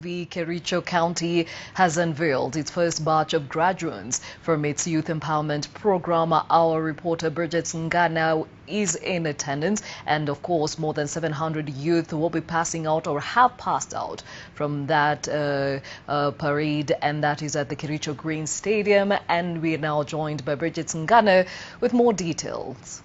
the Kericho County has unveiled its first batch of graduates from its youth empowerment program. Our reporter Bridget Ngana is in attendance, and of course more than 700 youth will be passing out or have passed out from that parade, and that is at the Kericho Green Stadium. And we are now joined by Bridget Ngana with more details.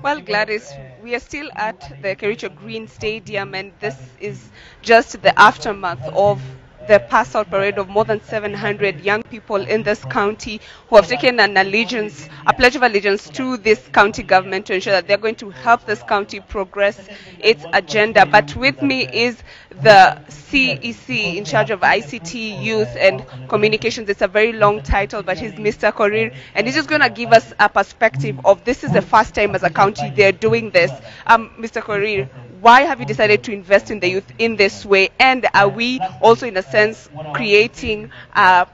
Well, Gladys, we are still at the Kericho Green Stadium, and this is just the aftermath of the pass-out parade of more than 700 young people in this county who have taken a pledge of allegiance to this county government to ensure that they're going to help this county progress its agenda. But with me is the CEC in charge of ICT, Youth and Communications. It's a very long title, but he's Mr. Korir, and he's just going to give us a perspective of this is the first time as a county they're doing this. Mr. Korir, why have you decided to invest in the youth in this way? And are we also, in a sense, creating a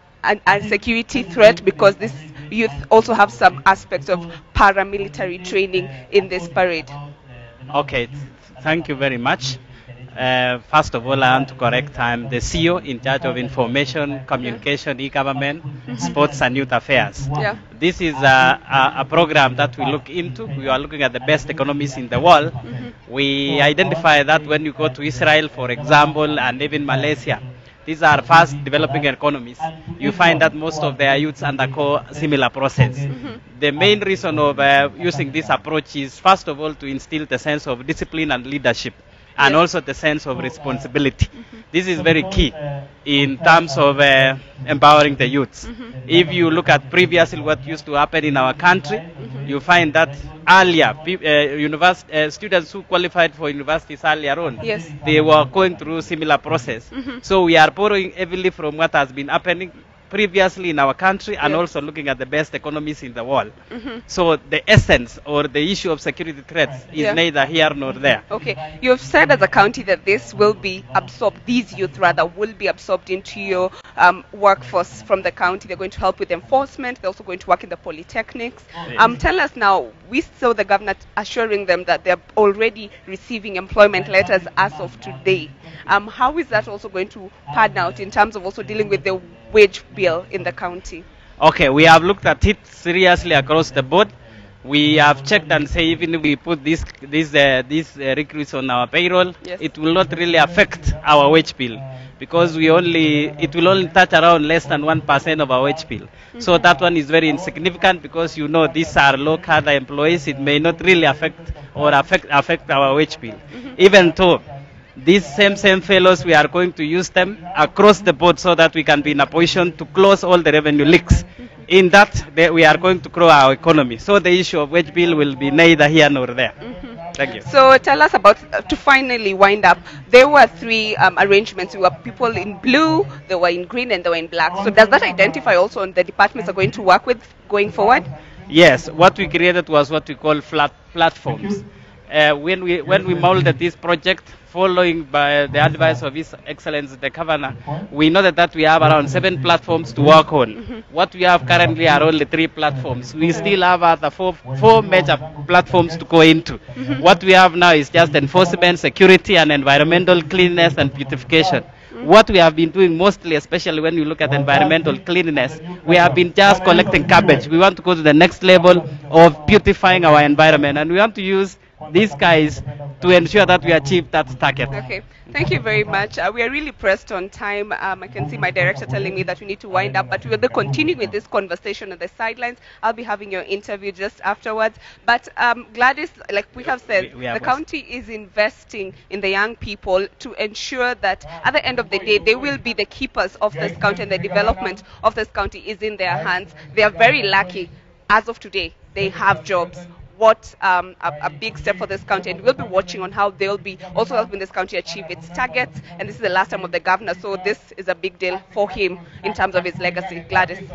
security threat, because this youth also have some aspects of paramilitary training in this parade? Okay, thank you very much. First of all, I want to correct I'm the CEO in charge of information, communication, e-government, sports and youth affairs. Yeah. This is a program that we look into. We are looking at the best economies in the world. We identify that when you go to Israel, for example, and even Malaysia, these are fast developing economies. You find that most of their youths undergo similar process. The main reason of using this approach is, first of all, to instill the sense of discipline and leadership, and also the sense of responsibility. This is very key in terms of empowering the youths. If you look at previously what used to happen in our country, you find that earlier, students who qualified for universities earlier on, yes, they were going through similar process. So we are borrowing heavily from what has been happening previously in our country, and also looking at the best economies in the world. So the essence or the issue of security threats is neither here nor there. Okay, you have said as a county that this will be absorbed, these youth rather will be absorbed into your workforce from the county. They're going to help with enforcement. They're also going to work in the polytechnics. Tell us now, we saw the governor assuring them that they're already receiving employment letters as of today. How is that also going to pan out in terms of also dealing with the wage bill in the county? Okay, we have looked at it seriously across the board. We have checked and say even if we put these recruits on our payroll, it will not really affect our wage bill, because it will only touch around less than 1% of our wage bill. So that one is very insignificant, because you know these are low-cadre employees. It may not really affect our wage bill. Even though these same fellows, we are going to use them across the board so that we can be in a position to close all the revenue leaks. In that, we are going to grow our economy. So the issue of wage bill will be neither here nor there. Thank you. So tell us about, to finally wind up, there were three arrangements. There were people in blue, they were in green, and they were in black. So does that identify also on the departments are going to work with going forward? Yes, what we created was what we call flat platforms. When we molded this project, following by the advice of His Excellency the Governor, we noted that we have around 7 platforms to work on. What we have currently are only 3 platforms. We still have other four major platforms to go into. What we have now is just enforcement, security, and environmental cleanliness and beautification. What we have been doing mostly, especially when you look at environmental cleanliness, we have been just collecting garbage. We want to go to the next level of beautifying our environment, and we want to use these guys to ensure that we achieve that target. Okay, thank you very much. We are really pressed on time. I can see my director telling me that we need to wind up, but we will continue with this conversation on the sidelines. I'll be having your interview just afterwards. But Gladys, like we have said, the county is investing in the young people to ensure that at the end of the day, they will be the keepers of this county, and the development of this county is in their hands. They are very lucky. As of today, they have jobs. What a big step for this county, and we'll be watching on how they'll be also helping this county achieve its targets. And this is the last time of the governor, so this is a big deal for him in terms of his legacy. Gladys.